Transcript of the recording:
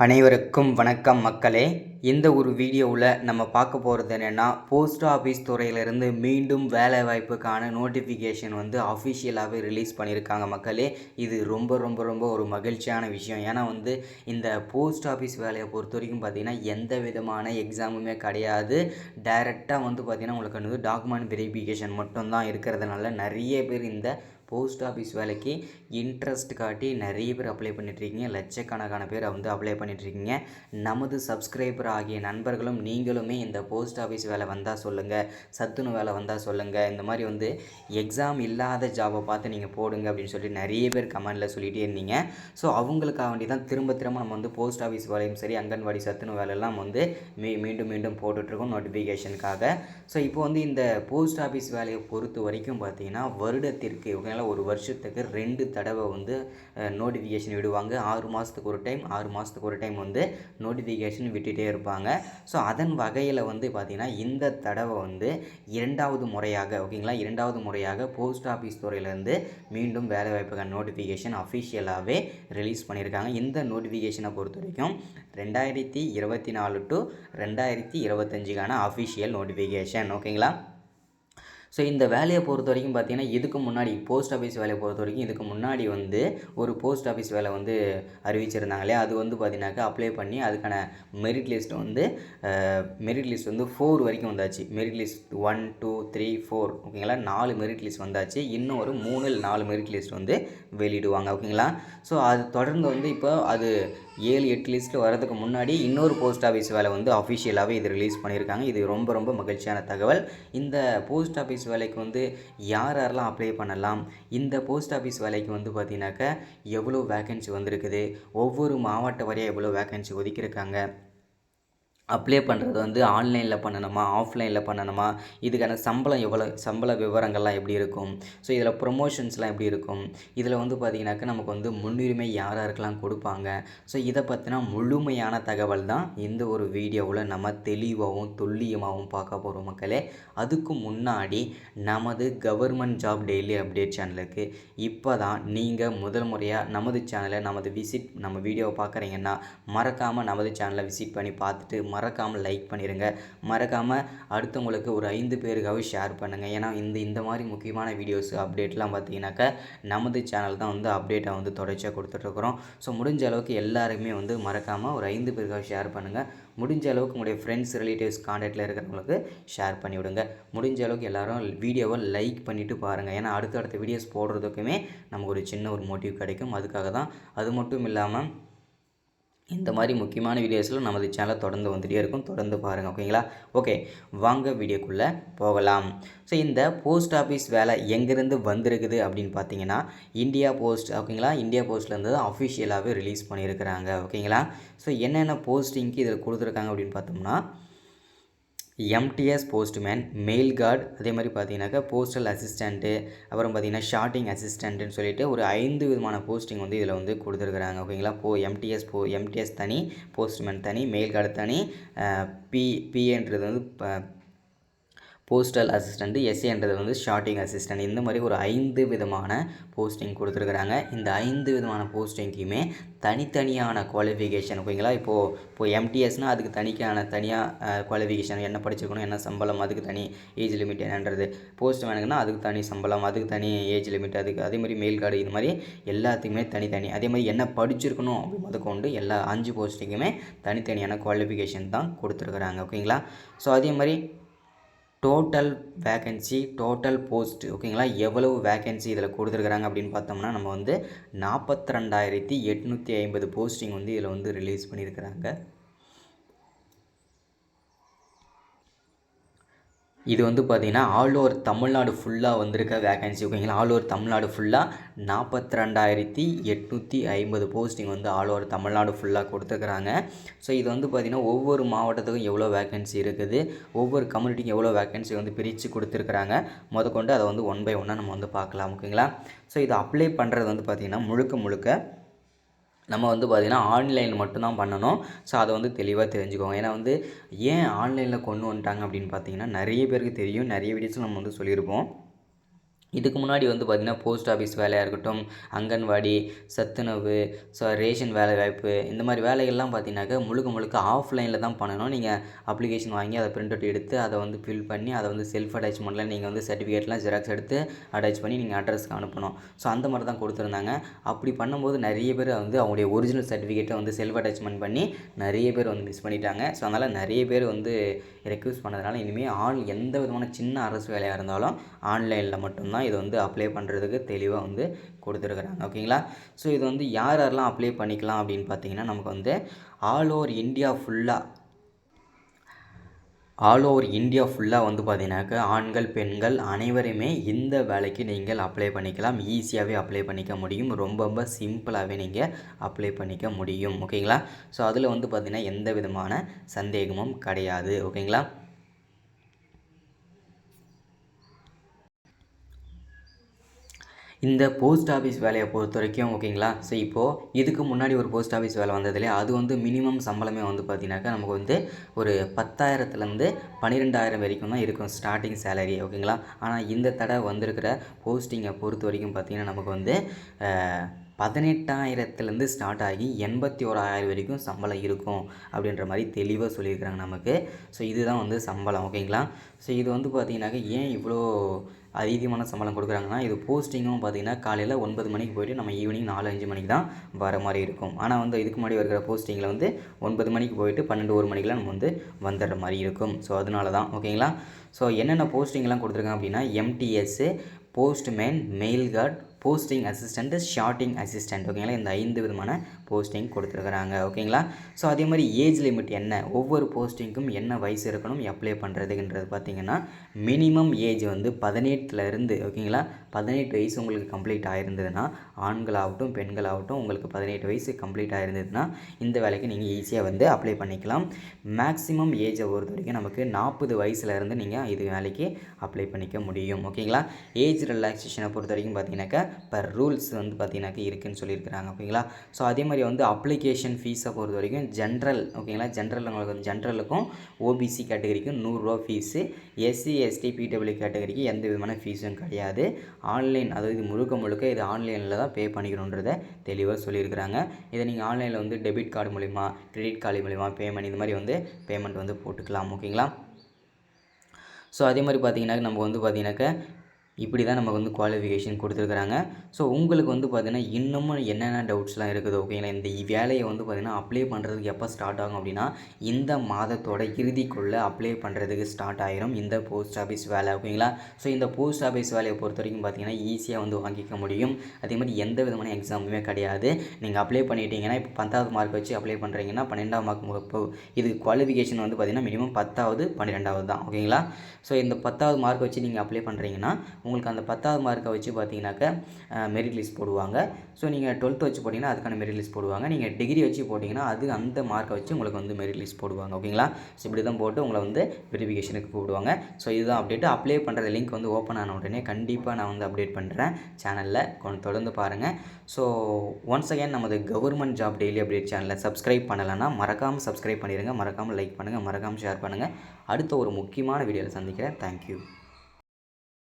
அனைவருக்கும் வணக்கம் மக்களே. இந்த ஒரு வீடியோவில் நம்ம பார்க்க போகிறது என்னென்னா, போஸ்ட் ஆஃபீஸ் துறையிலிருந்து மீண்டும் வேலைவாய்ப்புக்கான நோட்டிஃபிகேஷன் வந்து அஃபிஷியலாகவே ரிலீஸ் பண்ணியிருக்காங்க மக்களே. இது ரொம்ப ரொம்ப ரொம்ப ஒரு மகிழ்ச்சியான விஷயம். ஏன்னா வந்து இந்த போஸ்ட் ஆஃபீஸ் வேலையை பொறுத்த வரைக்கும் பார்த்திங்கன்னா எந்த விதமான எக்ஸாமுமே கிடையாது. டைரெக்டாக வந்து பார்த்திங்கன்னா உங்களுக்கு வந்து டாக்குமெண்ட் வெரிஃபிகேஷன் மட்டும்தான் இருக்கிறதுனால நிறைய பேர் இந்த போஸ்ட் ஆஃபீஸ் வேலைக்கு இன்ட்ரெஸ்ட் காட்டி நிறைய பேர் அப்ளை பண்ணிட்டுருக்கீங்க. லட்சக்கணக்கான பேர் வந்து அப்ளை பண்ணிட்டுருக்கீங்க. நமது சப்ஸ்கிரைபர் ஆகிய நண்பர்களும் நீங்களுமே இந்த போஸ்ட் ஆஃபீஸ் வேலை வந்தால் சொல்லுங்கள், சத்துணவு வேலை வந்தால் சொல்லுங்கள், இந்த மாதிரி வந்து எக்ஸாம் இல்லாத ஜாபை பார்த்து நீங்கள் போடுங்க அப்படின்னு சொல்லி நிறைய பேர் கமெண்டில் சொல்லிகிட்டே இருந்தீங்க. ஸோ அவங்களுக்காக வேண்டி தான் திரும்ப நம்ம வந்து போஸ்ட் ஆஃபீஸ் வேலையும் சரி, அங்கன்வாடி சத்துணவு வேலையெல்லாம் வந்து மீண்டும் மீண்டும் போட்டுட்ருக்கோம் நோட்டிஃபிகேஷனுக்காக. ஸோ இப்போ வந்து இந்த போஸ்ட் ஆஃபீஸ் வேலையை பொறுத்த வரைக்கும் பார்த்தீங்கன்னா வருடத்திற்கு ஒரு வருஷத்துக்கு 2 தடவை வந்து நோட்டிஃபிகேஷன் விடுவாங்க. 6 மாதத்துக்கு ஒரு டைம் வந்து நோட்டிஃபிகேஷன் விட்டுகிட்டே இருப்பாங்க. ஸோ அதன் வகையில் வந்து பார்த்திங்கன்னா இந்த தடவை வந்து இரண்டாவது முறையாக போஸ்ட் ஆஃபீஸ் துறையிலேருந்து மீண்டும் வேலைவாய்ப்புக்கான நோட்டிஃபிகேஷன் அஃபிஷியலாகவே ரிலீஸ் பண்ணியிருக்காங்க. இந்த நோட்டிஃபிகேஷனை பொறுத்த வரைக்கும் 2024 to 2025க்கான அஃபிஷியல் நோட்டிஃபிகேஷன். ஓகேங்களா? ஸோ இந்த வேலையை பொறுத்த வரைக்கும் பார்த்திங்கன்னா இதுக்கு முன்னாடி போஸ்ட் ஆஃபீஸ் வேலையை பொறுத்த வரைக்கும் இதுக்கு முன்னாடி வந்து ஒரு போஸ்ட் ஆஃபீஸ் வேலை வந்து அறிவிச்சிருந்தாங்க இல்லையா? அது வந்து பார்த்திங்கனாக்கா அப்ளை பண்ணி அதுக்கான மெரிட் லிஸ்ட் வந்து 4 வரைக்கும் வந்தாச்சு. மெரிட் லிஸ்ட் 1, 2, 3, 4 ஓகேங்களா? 4 மெரிட் லிஸ்ட் வந்தாச்சு. இன்னும் ஒரு 3 இல்லை 4 மெரிட் லிஸ்ட் வந்து வெளியிடுவாங்க. ஓகேங்களா? ஸோ அது தொடர்ந்து வந்து இப்போ அது 7-8 லிஸ்ட்டில் வரதுக்கு முன்னாடி இன்னொரு போஸ்ட் ஆஃபீஸ் வேலை வந்து அஃபிஷியலாகவே இது ரிலீஸ் பண்ணியிருக்காங்க. இது ரொம்ப ரொம்ப மகிழ்ச்சியான தகவல். இந்த போஸ்ட் ஆஃபீஸ் வேலைக்கு வந்து யாரெல்லாம் அப்ளை பண்ணலாம், இந்த போஸ்ட் ஆஃபீஸ் வேலைக்கு வந்து பார்த்தீங்கன்னாக்கா எவ்வளோ வேக்கன்சி வந்திருக்குது, ஒவ்வொரு மாவட்ட வாரியாக எவ்வளோ வேக்கன்சி ஒதுக்கியிருக்காங்க, அப்ளை பண்ணுறது வந்து ஆன்லைனில் பண்ணணுமா, ஆஃப்லைனில் பண்ணணுமா, இதுக்கான சம்பள விவரங்கள்லாம் எப்படி இருக்கும், ஸோ இதில் ப்ரொமோஷன்ஸ்லாம் எப்படி இருக்கும், இதில் வந்து பார்த்திங்கனாக்கா நமக்கு வந்து முன்னுரிமை யாருக்கெல்லாம் கொடுப்பாங்க, ஸோ இதை பற்றினா முழுமையான தகவல் தான் இந்த ஒரு வீடியோவில் நம்ம தெளிவாகவும் துல்லியமாகவும் பார்க்க போகிறோம் மக்களே. அதுக்கு முன்னாடி நமது கவர்மெண்ட் ஜாப் டெய்லி அப்டேட் சேனலுக்கு இப்போ தான் நீங்கள் முதல் முறையாக நம்ம வீடியோவை பார்க்குறீங்கன்னா மறக்காமல் நமது சேனலை விசிட் பண்ணி பார்த்துட்டு மறக்காமல் லைக் பண்ணிடுங்க. மறக்காமல் அடுத்தவங்களுக்கு ஒரு 5 பேருக்காக ஷேர் பண்ணுங்கள். ஏன்னா இந்த மாதிரி முக்கியமான வீடியோஸ் அப்டேட்லாம் பார்த்தீங்கன்னாக்கா நமது சேனல் தான் வந்து அப்டேட்டை வந்து தொடர்ச்சியாக கொடுத்துட்ருக்குறோம். ஸோ முடிஞ்ச அளவுக்கு எல்லாருமே வந்து மறக்காமல் ஒரு 5 பேருக்காக ஷேர் பண்ணுங்கள். முடிஞ்ச அளவுக்கு உங்களுடைய ஃப்ரெண்ட்ஸ், ரிலேட்டிவ்ஸ், கான்டாக்டில் இருக்கிறவங்களுக்கு ஷேர் பண்ணிவிடுங்க. முடிஞ்ச அளவுக்கு எல்லோரும் வீடியோவை லைக் பண்ணிவிட்டு பாருங்கள். ஏன்னா அடுத்த வீடியோஸ் போடுறதுக்குமே நமக்கு ஒரு சின்ன ஒரு மோட்டிவ் கிடைக்கும். அதுக்காக தான். அது மட்டும் இல்லாமல் இந்த மாதிரி முக்கியமான வீடியோஸில் நமது சேனலை தொடர்ந்து வந்துகிட்டே இருக்கும். தொடர்ந்து பாருங்கள். ஓகேங்களா? ஓகே, வாங்க வீடியோக்குள்ளே போகலாம். ஸோ இந்த போஸ்ட் ஆஃபீஸ் வேலை எங்கேருந்து வந்திருக்குது அப்படின்னு பார்த்தீங்கன்னா இந்தியா போஸ்ட். ஓகேங்களா? இந்தியா போஸ்ட்லேருந்து அஃபிஷியலாகவே ரிலீஸ் பண்ணியிருக்கிறாங்க. ஓகேங்களா? ஸோ என்னென்ன போஸ்டிங்க்கு இதில் கொடுத்துருக்காங்க அப்படின்னு பார்த்தோம்னா எம்டிஎஸ் போஸ்ட்மேன், மெயில் கார்டு, அதே மாதிரி பார்த்தீங்கன்னாக்கா போஸ்டல் அசிஸ்டண்ட்டு, அப்புறம் பார்த்தீங்கன்னா ஷார்ட்டிங் அசிஸ்டண்ட்டுன்னு சொல்லிட்டு ஒரு 5 விதமான போஸ்டிங் வந்து இதில் வந்து கொடுத்துருக்குறாங்க. ஓகேங்களா? எம்டிஎஸ் தனி, போஸ்ட்மேன் தனி, மெயில் கார்டு தனி, பிஏன்றது வந்து போஸ்டல் அசிஸ்டண்ட்டு, எஸ்ஏன்றது வந்து ஷார்ட்டிங் அசிஸ்டண்ட். இந்த மாதிரி ஒரு 5 விதமான போஸ்டிங் கொடுத்துருக்குறாங்க. இந்த 5 விதமான போஸ்டிங்க்குமே தனித்தனியான குவாலிஃபிகேஷன். ஓகேங்களா? இப்போது எம்டிஎஸ்னால் அதுக்கு தனியாக குவாலிஃபிகேஷன், என்ன படிச்சிருக்கணும், என்ன சம்பளம், அதுக்கு தனி ஏஜ் லிமிட் என்னன்றது. போஸ்ட்மேனுக்குன்னா அதுக்கு தனி சம்பளம், அதுக்கு தனி ஏஜ் லிமிட், அதுக்கு அதே மாதிரி மெயில் கார்டு, இது மாதிரி எல்லாத்துக்குமே தனித்தனி. அதே மாதிரி என்ன படிச்சிருக்கணும் அப்படி முதற்கொண்டு எல்லா 5 போஸ்டிங்குமே தனித்தனியான குவாலிஃபிகேஷன் தான் கொடுத்துருக்குறாங்க. ஓகேங்களா? ஸோ அதே மாதிரி டோட்டல் வேக்கன்சி, டோட்டல் போஸ்ட். ஓகேங்களா? எவ்வளவு வேக்கன்சி இதில் கொடுத்துருக்குறாங்க அப்படின்னு பார்த்தோம்னா நம்ம வந்து 42,850 போஸ்டிங் வந்து இதில் வந்து ரிலீஸ் பண்ணியிருக்கிறாங்க. இது வந்து பார்த்திங்கன்னா ஆல் ஓவர் தமிழ்நாடு ஃபுல்லாக வந்திருக்க வேக்கன்சி. ஓகேங்களா? ஆல் ஓவர் தமிழ்நாடு ஃபுல்லாக 42,850 போஸ்டிங் வந்து ஆல் ஓவர் தமிழ்நாடு ஃபுல்லாக கொடுத்துருக்குறாங்க. ஸோ இது வந்து பார்த்திங்கன்னா ஒவ்வொரு மாவட்டத்துக்கும் எவ்வளோ வேக்கன்சி இருக்குது, ஒவ்வொரு கம்யூனிட்டிக்கும் எவ்வளோ வேக்கன்சி வந்து பிரித்து கொடுத்துருக்குறாங்க முதற்கொண்டு அதை வந்து 1 by 1 நம்ம வந்து பார்க்கலாம். ஓகேங்களா? ஸோ இதை அப்ளை பண்ணுறது வந்து பார்த்திங்கன்னா முழுக்க நம்ம வந்து பார்த்திங்கன்னா ஆன்லைன் மட்டும்தான் பண்ணணும். ஸோ அதை வந்து தெளிவாக தெரிஞ்சுக்கோங்க. ஏன்னா வந்து ஏன் ஆன்லைனில் கொண்டு வந்துட்டாங்க அப்படின்னு பார்த்தீங்கன்னா நிறைய பேருக்கு தெரியும், நிறைய வீடியோஸும் நம்ம வந்து சொல்லியிருப்போம். இதுக்கு முன்னாடி வந்து பார்த்திங்கன்னா போஸ்ட் ஆஃபீஸ் வேலையாக இருக்கட்டும், அங்கன்வாடி, சத்துணவு, ரேஷன் வேலைவாய்ப்பு இந்த மாதிரி வேலைகள்லாம் பார்த்தீங்கன்னாக்கா முழுக்க ஆஃப்லைனில் தான் பண்ணணும். நீங்கள் அப்ளிகேஷன் வாங்கி அதை பிரிண்ட் அவுட் எடுத்து அதை வந்து ஃபில் பண்ணி அதை வந்து செல்ஃப் அட்டாச்மெண்ட்டில் நீங்கள் வந்து சர்டிஃபிகேட்லாம் ஜெராக்ஸ் எடுத்து அட்டாச் பண்ணி நீங்கள் அட்ரஸ்க்கு அனுப்பணும். ஸோ அந்த மாதிரி தான் கொடுத்துருந்தாங்க. அப்படி பண்ணும்போது நிறைய பேர் வந்து அவங்களுடைய ஒரிஜினல் சர்டிஃபிகேட்டை வந்து செல்ஃப் அட்டாச்மெண்ட் பண்ணி நிறைய பேர் வந்து மிஸ் பண்ணிட்டாங்க. ஸோ அதனால் நிறைய பேர் வந்து ரெக்வஸ்ட் பண்ணதுனால இனிமேல் எந்த விதமான சின்ன அரசு வேலையாக இருந்தாலும் ஆன்லைனில் மட்டும்தான் இதை வந்து அப்ளை பண்ணுறதுக்கு தெளிவாக வந்து கொடுத்துருக்குறாங்க. ஓகேங்களா? ஸோ இது வந்து யார் யாரெல்லாம் அப்ளை பண்ணிக்கலாம் அப்படின்னு பார்த்தீங்கன்னா, நமக்கு வந்து ஆல் ஓவர் இந்தியா ஃபுல்லாக வந்து பார்த்தீங்கன்னாக்கா ஆண்கள், பெண்கள் அனைவருமே இந்த வேலைக்கு நீங்கள் அப்ளை பண்ணிக்கலாம். ஈஸியாகவே அப்ளை பண்ணிக்க முடியும். ரொம்ப சிம்பிளாகவே நீங்கள் அப்ளை பண்ணிக்க முடியும். ஓகேங்களா? ஸோ அதில் வந்து பார்த்திங்கன்னா எந்த விதமான சந்தேகமும் கிடையாது. ஓகேங்களா? இந்த போஸ்ட் ஆஃபீஸ் வேலையை பொறுத்த வரைக்கும் ஓகேங்களா? ஸோ இப்போது இதுக்கு முன்னாடி ஒரு போஸ்ட் ஆஃபீஸ் வேலை வந்ததுலே அது வந்து மினிமம் சம்பளமே வந்து பார்த்திங்கனாக்கா நமக்கு வந்து ஒரு 10,000லேருந்து 12,000 வரைக்கும் தான் இருக்கும் ஸ்டார்டிங் சேலரி. ஓகேங்களா? ஆனால் இந்த தடவை வந்திருக்கிற போஸ்டிங்கை பொறுத்த வரைக்கும் பார்த்திங்கன்னா நமக்கு வந்து 18,000லேருந்து ஸ்டார்ட் ஆகி 81,000 வரைக்கும் சம்பளம் இருக்கும் அப்படின்ற மாதிரி தெளிவாக சொல்லியிருக்கிறாங்க நமக்கு. ஸோ இதுதான் வந்து சம்பளம். ஓகேங்களா? ஸோ இது வந்து பார்த்திங்கனாக்கா ஏன் இவ்வளோ அதிகமான சம்பளம் கொடுக்குறாங்கன்னா, இது போஸ்டிங்கும் பார்த்திங்கன்னா காலையில் 9 மணிக்கு போய்ட்டு நம்ம ஈவினிங் 4-5 மணிக்கு தான் வர மாதிரி இருக்கும். ஆனால் வந்து இதுக்கு முன்னாடி இருக்கிற போஸ்டிங்கில் வந்து 9 மணிக்கு போய்ட்டு 12-1 மணிக்கெலாம் நம்ம வந்து வந்துடுற மாதிரி இருக்கும். ஸோ அதனால தான். ஓகேங்களா? ஸோ என்னென்ன போஸ்டிங்லாம் கொடுத்துருக்காங்க அப்படின்னா, MTS, postman, mail card, posting assistant, sorting assistant. ஓகேங்களா? இந்த 5 விதமான போஸ்டிங் கொடுத்துருக்குறாங்க. ஓகேங்களா? ஸோ அதே மாதிரி ஏஜ் லிமிட் என்ன, ஒவ்வொரு போஸ்டிங்க்கும் என்ன வயசு இருக்கணும் அப்ளை பண்ணுறதுன்றது பார்த்திங்கன்னா, மினிமம் ஏஜ் வந்து 18லேருந்து ஓகேங்களா 18 வயசு உங்களுக்கு கம்ப்ளீட் ஆகிருந்ததுன்னா, ஆண்களாகட்டும் பெண்களாகட்டும் உங்களுக்கு 18 வயசு கம்ப்ளீட் ஆகிருந்ததுன்னா இந்த வேலைக்கு நீங்கள் ஈஸியாக வந்து அப்ளை பண்ணிக்கலாம். மேக்ஸிமம் ஏஜை பொறுத்த வரைக்கும் நமக்கு 40 வயசுலேருந்து நீங்கள் இது வேலைக்கு அப்ளை பண்ணிக்க முடியும். ஓகேங்களா? ஏஜ் ரிலாக்ஸேஷனை பொறுத்த வரைக்கும் பார்த்தீங்கன்னாக்கா ரூல்ஸ் வந்து பார்த்தீங்கன்னாக்கா இருக்குதுன்னு சொல்லியிருக்கிறாங்க. ஓகேங்களா? ஸோ அதே மாதிரி வந்து அப்ளிகேஷன் ஃபீஸை பொறுத்த வரைக்கும் ஜென்ரல் ஓகேங்களா ஜென்ரல் உங்களுக்கு வந்து ஜென்ரலுக்கும் ஓபிசி கேட்டகரிக்கும் 100 ரூபா ஃபீஸு, எஸ்சி எஸ்டி பிடபிள்யூ கேட்டகரிக்கு எந்த விதமான ஃபீஸும் கிடையாது. ஆன்லைன் அதாவது முழுக்க இது ஆன்லைனில் தான் பே பண்ணிக்கணுன்றதை தெளிவாக சொல்லியிருக்கிறாங்க. இதை நீங்கள் ஆன்லைனில் வந்து டெபிட் கார்டு மூலிமா, கிரெடிட் கார்டு மூலிமா பேமெண்ட் இந்த மாதிரி வந்து பேமெண்ட் வந்து போட்டுக்கலாம். ஓகேங்களா? ஸோ அதே மாதிரி பார்த்திங்கனாக்கா நமக்கு வந்து பார்த்திங்கனாக்கா இப்படி தான் நமக்கு வந்து குவாலிஃபிகேஷன் கொடுத்துருக்குறாங்க. ஸோ உங்களுக்கு வந்து பார்த்திங்கன்னா இன்னமும் என்னென்ன டவுட்ஸ்லாம் இருக்குது ஓகேங்களா? இந்த வேலையை வந்து பார்த்திங்கன்னா அப்ளை பண்ணுறதுக்கு எப்போ ஸ்டார்ட் ஆகும் அப்படின்னா, இந்த மாதத்தோட இறுதிக்குள்ளே அப்ளை பண்ணுறதுக்கு ஸ்டார்ட் ஆகிரும் இந்த போஸ்ட் ஆஃபீஸ் வேலை. ஓகேங்களா? ஸோ இந்த போஸ்ட் ஆஃபீஸ் வேலையை பொறுத்த வரைக்கும் பார்த்திங்கன்னா ஈஸியாக வந்து வாங்கிக்க முடியும். அதே மாதிரி எந்த விதமான எக்ஸாமுமே கிடையாது. நீங்கள் அப்ளை பண்ணிட்டீங்கன்னா இப்போ 10வது மார்க் வச்சு அப்ளை பண்ணுறீங்கன்னா 12ஆம் மார்க் இது குவாலிஃபிகேஷன் வந்து பார்த்திங்கன்னா மினிமம் 10வது 12வது தான். ஓகேங்களா? ஸோ இந்த 10வது மார்க் வச்சு நீங்கள் அப்ளை பண்ணுறீங்கன்னா உங்களுக்கு அந்த 10வது மார்க்கை வச்சு பார்த்தீங்கன்னாக்கா மெரிட் லிஸ்ட் போடுவாங்க. ஸோ நீங்கள் 12th வச்சு போட்டிங்கன்னா அதுக்கான மெரிட் லிஸ்ட் போடுவாங்க. நீங்கள் டிகிரி வச்சு போட்டிங்கன்னா அந்த மார்க்கை வச்சு உங்களுக்கு வந்து மெரிட் லிஸ்ட் போடுவாங்க. ஓகேங்களா? ஸோ இப்படி தான் போட்டு உங்களை வந்து வெரிஃபிகேஷனுக்கு கூப்பிடுவாங்க. ஸோ இதுதான் அப்டேட்டு. அப்ளை பண்ணுற லிங்க் வந்து ஓப்பன் ஆன உடனே கண்டிப்பாக நான் வந்து அப்டேட் பண்ணுறேன் சேனலில். கொஞ்சம் தொடர்ந்து பாருங்கள். ஸோ ஒன்ஸ் அகேன் நமது கவர்மெண்ட் ஜாப் டெய்லி அப்டேட் சேனலை சப்ஸ்கிரைப் பண்ணலைன்னா மறக்காமல் சப்ஸ்கிரைப் பண்ணிடுங்க. மறக்காமல் லைக் பண்ணுங்கள். மறக்காமல் ஷேர் பண்ணுங்கள். அடுத்த ஒரு முக்கியமான வீடியோவில் சந்திக்கிறேன். தேங்க்யூ.